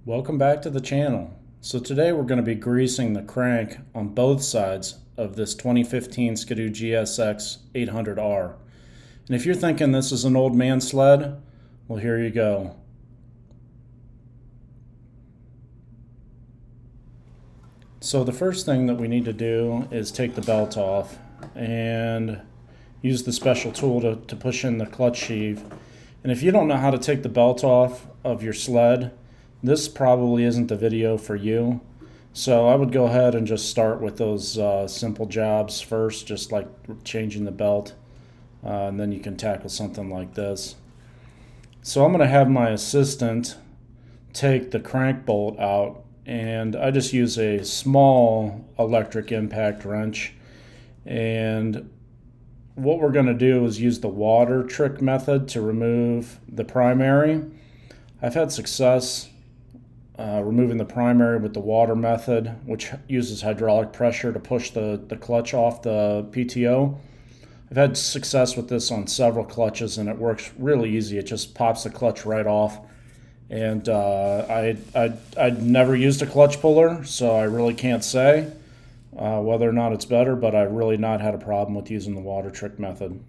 Welcome back to the channel. So today we're going to be greasing the crank on both sides of this 2015 Skidoo GSX 800R. And if you're thinking this is an old man sled, well, here you go. So the first thing that we need to do is take the belt off and use the special tool to push in the clutch sheave. And if you don't know how to take the belt off of your sled, this probably isn't the video for you. So I would go ahead and just start with those simple jobs first, just like changing the belt, and then you can tackle something like this. So I'm going to have my assistant take the crank bolt out, and I just use a small electric impact wrench. And what we're going to do is use the water trick method to remove the primary. I've had success removing the primary with the water method, which uses hydraulic pressure to push the clutch off the PTO. I've had success with this on several clutches, and it works really easy. It just pops the clutch right off. And I'd never used a clutch puller, so I really can't say whether or not it's better, but I've really not had a problem with using the water trick method.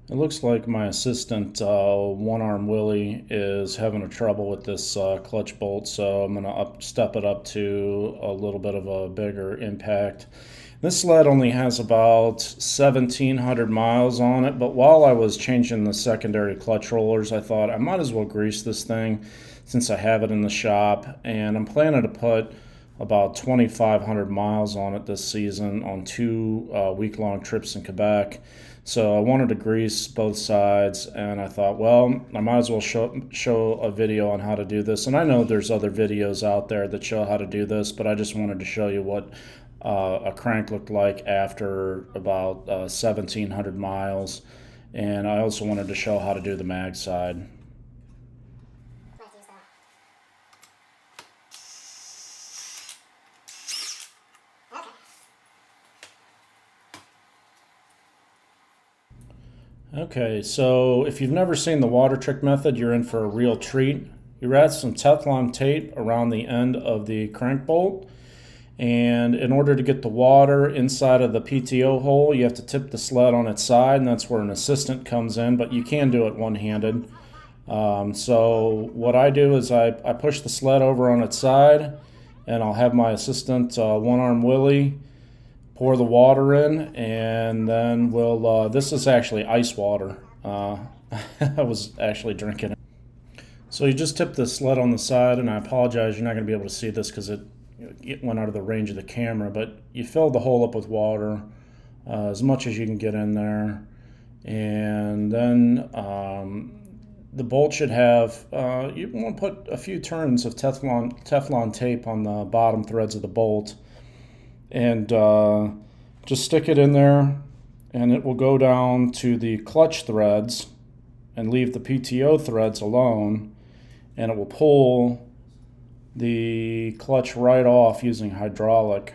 It looks like my assistant, one-arm Willie, is having a trouble with this clutch bolt, so I'm going to step it up to a little bit of a bigger impact. This sled only has about 1,700 miles on it, but while I was changing the secondary clutch rollers, I thought I might as well grease this thing since I have it in the shop, and I'm planning to put about 2,500 miles on it this season on two week-long trips in Quebec. So I wanted to grease both sides, and I thought, well, I might as well show a video on how to do this. And I know there's other videos out there that show how to do this, but I just wanted to show you what a crank looked like after about 1,700 miles. And I also wanted to show how to do the mag side. Okay, so if you've never seen the water trick method, you're in for a real treat. You wrap some Teflon tape around the end of the crank bolt, and in order to get the water inside of the PTO hole, you have to tip the sled on its side, and that's where an assistant comes in, but you can do it one-handed. So what I do is I push the sled over on its side, and I'll have my assistant, one-arm Willie, pour the water in, and then we'll, this is actually ice water. I was actually drinking it. So you just tip the sled on the side, and I apologize, you're not going to be able to see this because it went out of the range of the camera, but you fill the hole up with water as much as you can get in there. And then the bolt should have, you want to put a few turns of Teflon tape on the bottom threads of the bolt, and just stick it in there, and it will go down to the clutch threads and leave the PTO threads alone, and it will pull the clutch right off using hydraulic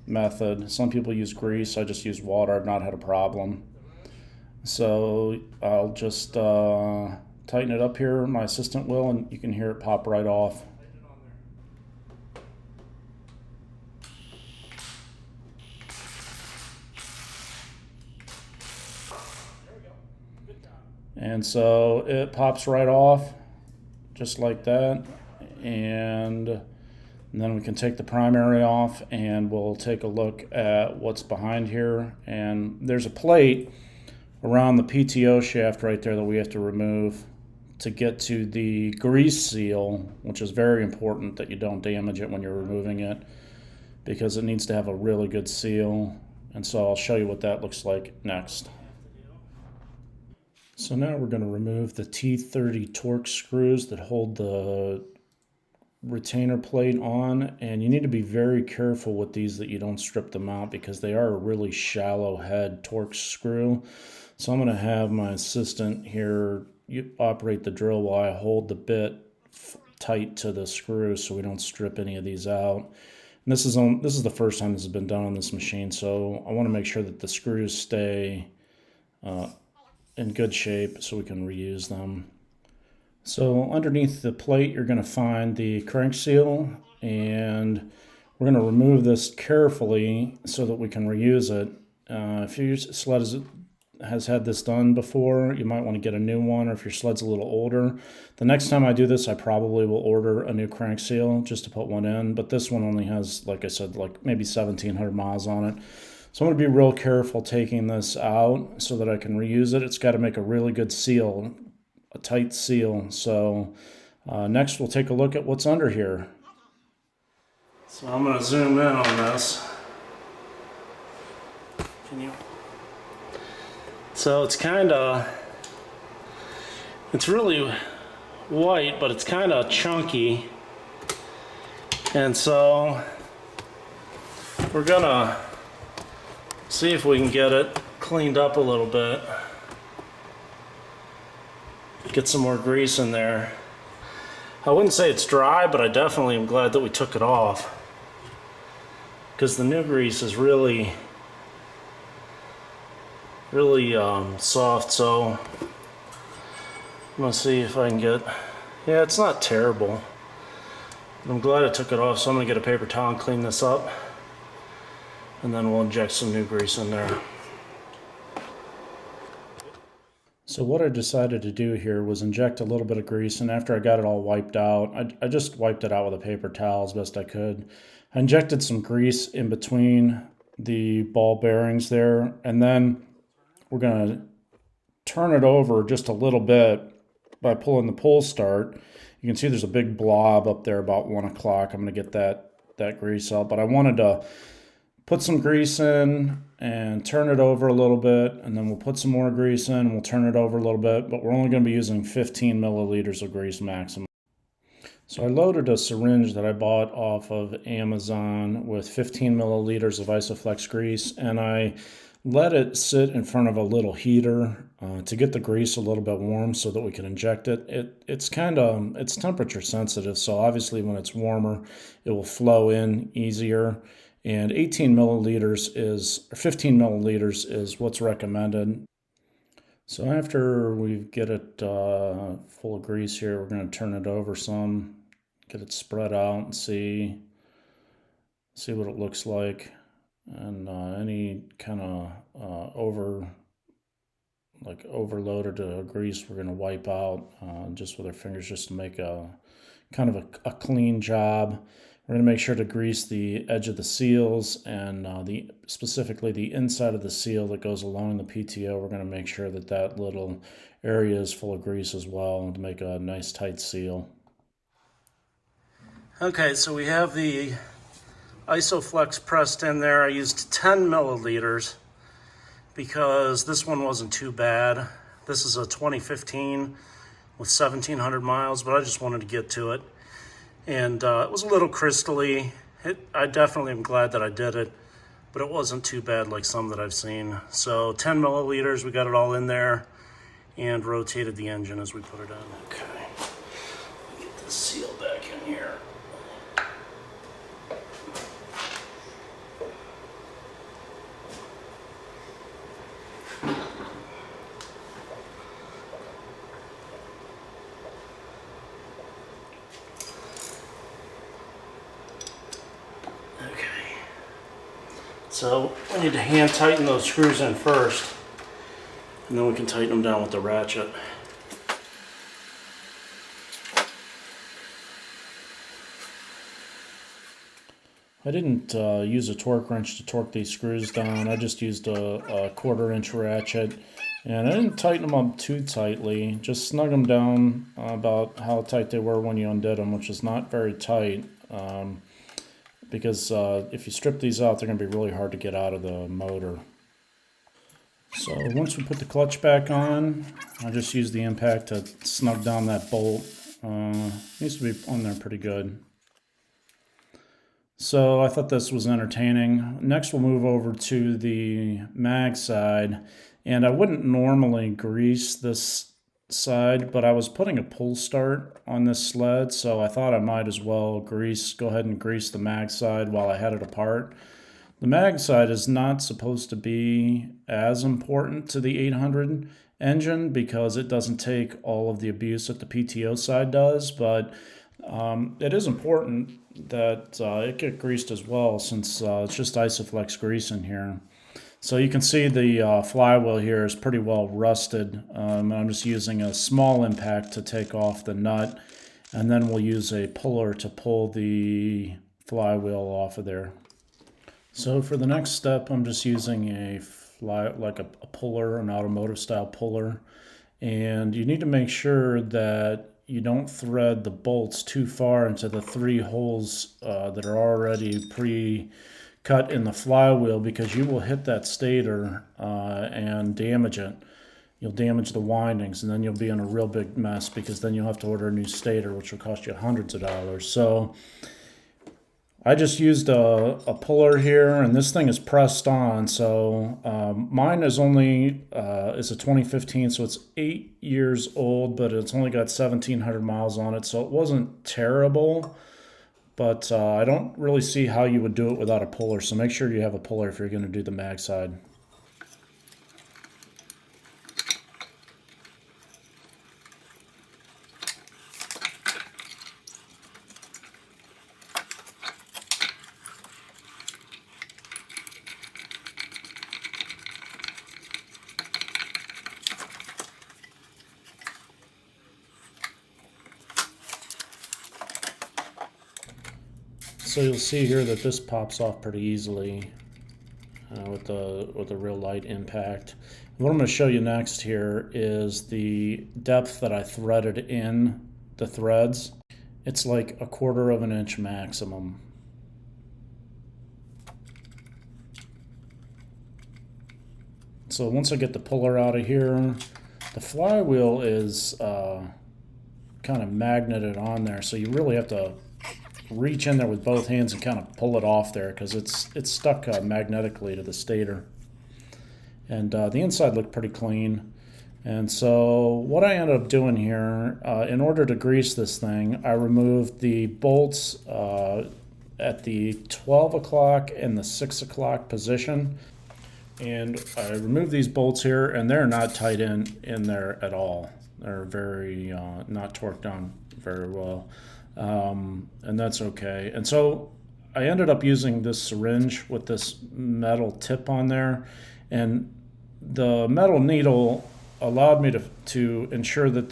method. Some people use grease, I just use water. I've not had a problem. So I'll just tighten it up here, my assistant will, and you can hear it pop right off. And so it pops right off, just like that. And then we can take the primary off, and we'll take a look at what's behind here. And there's a plate around the PTO shaft right there that we have to remove to get to the grease seal, which is very important that you don't damage it when you're removing it, because it needs to have a really good seal. And so I'll show you what that looks like next. So now we're going to remove the T30 Torx screws that hold the retainer plate on, and you need to be very careful with these that you don't strip them out because they are a really shallow head Torx screw. So I'm going to have my assistant here operate the drill while I hold the bit tight to the screw so we don't strip any of these out. And this is the first time this has been done on this machine, so I want to make sure that the screws stay in good shape so we can reuse them. So underneath the plate, you're going to find the crank seal, and we're going to remove this carefully so that we can reuse it. If your sled has had this done before, you might want to get a new one, or if your sled's a little older. The next time I do this, I probably will order a new crank seal just to put one in, but this one only has, like I said, like maybe 1,700 miles on it. So I'm going to be real careful taking this out so that I can reuse it. It's got to make a really good seal, a tight seal. So next we'll take a look at what's under here. So I'm going to zoom in on this. Can you? So it's really white, but it's kind of chunky. And so we're gonna see if we can get it cleaned up a little bit. Get some more grease in there. I wouldn't say it's dry, but I definitely am glad that we took it off, because the new grease is really soft. So I'm gonna see if I can get, yeah, it's not terrible. I'm glad I took it off, so I'm gonna get a paper towel and clean this up, and then we'll inject some new grease in there. So what I decided to do here was inject a little bit of grease, and after I got it all wiped out, I just wiped it out with a paper towel as best I could. I injected some grease in between the ball bearings there, and then we're going to turn it over just a little bit by pulling the pull start. You can see there's a big blob up there about 1 o'clock. I'm going to get that grease out, but I wanted to put some grease in and turn it over a little bit, and then we'll put some more grease in and we'll turn it over a little bit, but we're only going to be using 15 milliliters of grease maximum. So I loaded a syringe that I bought off of Amazon with 15 milliliters of Isoflex grease, and I let it sit in front of a little heater to get the grease a little bit warm so that we can inject it. It's temperature sensitive, so obviously when it's warmer, it will flow in easier. And 15 milliliters is what's recommended. So after we get it full of grease here, we're going to turn it over some, get it spread out and see what it looks like. And any kind of overloaded grease we're going to wipe out just with our fingers, just to make a kind of a clean job. We're going to make sure to grease the edge of the seals, and specifically the inside of the seal that goes along the PTO. We're going to make sure that little area is full of grease as well to make a nice tight seal. Okay, so we have the Isoflex pressed in there. I used 10 milliliters because this one wasn't too bad. This is a 2015 with 1,700 miles, but I just wanted to get to it. And it was a little crystally. I definitely am glad that I did it, but it wasn't too bad like some that I've seen. So 10 milliliters, we got it all in there and rotated the engine as we put it in. Okay, get the seal back in here. So we need to hand tighten those screws in first, and then we can tighten them down with the ratchet. I didn't use a torque wrench to torque these screws down. I just used a 1/4 inch ratchet, and I didn't tighten them up too tightly. Just snug them down about how tight they were when you undid them, which is not very tight. Because if you strip these out, they're going to be really hard to get out of the motor. So once we put the clutch back on, I just use the impact to snug down that bolt. Needs to be on there pretty good. So I thought this was entertaining. Next we'll move over to the mag side, and I wouldn't normally grease this side, but I was putting a pull start on this sled, so I thought I might as well go ahead and grease the mag side while I had it apart. The mag side is not supposed to be as important to the 800 engine because it doesn't take all of the abuse that the PTO side does, but it is important that it get greased as well, since it's just Isoflex grease in here. So you can see the flywheel here is pretty well rusted. I'm just using a small impact to take off the nut, and then we'll use a puller to pull the flywheel off of there. So for the next step, I'm just using a puller, an automotive style puller. And you need to make sure that you don't thread the bolts too far into the 3 holes that are already pre-cut in the flywheel, because you will hit that stator and damage it. You'll damage the windings, and then you'll be in a real big mess, because then you'll have to order a new stator, which will cost you hundreds of dollars. So I just used a puller here, and this thing is pressed on. So mine is only it's a 2015, so it's 8 years old, but it's only got 1,700 miles on it, so it wasn't terrible. But I don't really see how you would do it without a puller. So make sure you have a puller if you're going to do the mag side. So you'll see here that this pops off pretty easily with the real light impact. What I'm going to show you next here is the depth that I threaded in the threads. It's like 1/4 of an inch maximum. So once I get the puller out of here, the flywheel is kind of magneted on there, so you really have to reach in there with both hands and kind of pull it off there, because it's stuck magnetically to the stator. And the inside looked pretty clean. And so what I ended up doing here, in order to grease this thing, I removed the bolts at the 12 o'clock and the 6 o'clock position. And I removed these bolts here, and they're not tight in there at all. They're very not torqued down very well. And that's okay. And so I ended up using this syringe with this metal tip on there, and the metal needle allowed me to ensure that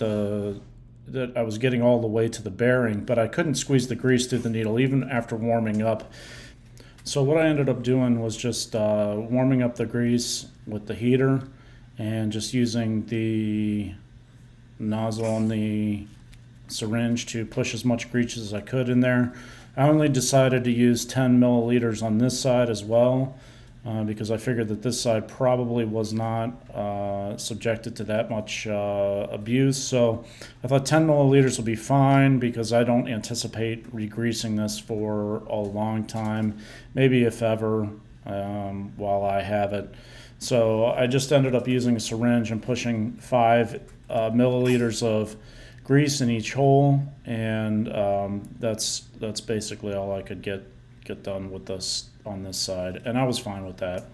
that I was getting all the way to the bearing, but I couldn't squeeze the grease through the needle even after warming up. So what I ended up doing was just warming up the grease with the heater, and just using the nozzle on the syringe to push as much grease as I could in there. I only decided to use 10 milliliters on this side as well, because I figured that this side probably was not subjected to that much abuse. So I thought 10 milliliters will be fine, because I don't anticipate re-greasing this for a long time, maybe if ever, while I have it. So I just ended up using a syringe and pushing 5 milliliters of grease in each hole, and that's basically all I could get done with this on this side, and I was fine with that.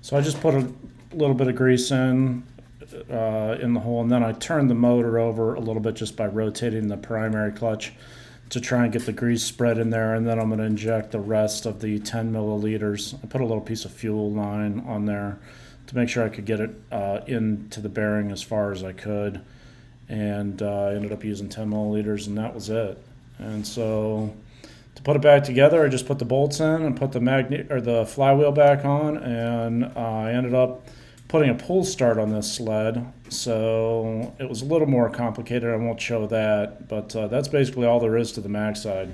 So I just put a little bit of grease in the hole, and then I turned the motor over a little bit just by rotating the primary clutch to try and get the grease spread in there, and then I'm going to inject the rest of the 10 milliliters. I put a little piece of fuel line on there to make sure I could get it into the bearing as far as I could, and I ended up using 10 milliliters, and that was it. And so to put it back together, I just put the bolts in and put the flywheel back on, and I ended up putting a pull start on this sled. So it was a little more complicated. I won't show that, but that's basically all there is to the mag side.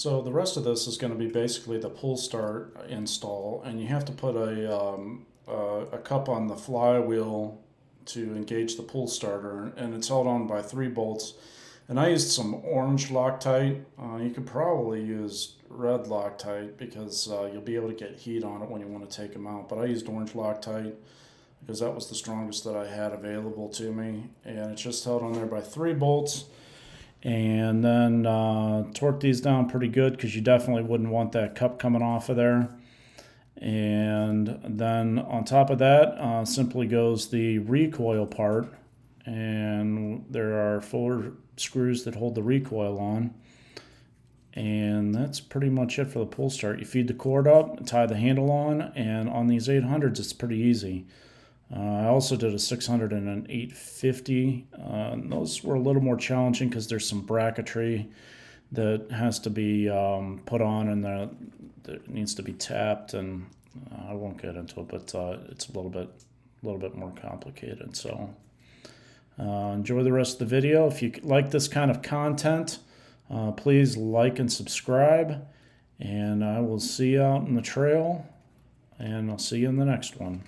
So the rest of this is going to be basically the pull start install, and you have to put a cup on the flywheel to engage the pull starter, and it's held on by 3 bolts. And I used some orange Loctite. You could probably use red Loctite because you'll be able to get heat on it when you want to take them out. But I used orange Loctite because that was the strongest that I had available to me. And it's just held on there by 3 bolts. And then torque these down pretty good because you definitely wouldn't want that cup coming off of there. And then on top of that simply goes the recoil part. And there are 4 screws that hold the recoil on. And that's pretty much it for the pull start. You feed the cord up, tie the handle on, and on these 800s it's pretty easy. I also did a 600 and an 850. Those were a little more challenging because there's some bracketry that has to be put on, and that needs to be tapped, and I won't get into it, but it's a little bit more complicated. So enjoy the rest of the video. If you like this kind of content, please like and subscribe, and I will see you out in the trail, and I'll see you in the next one.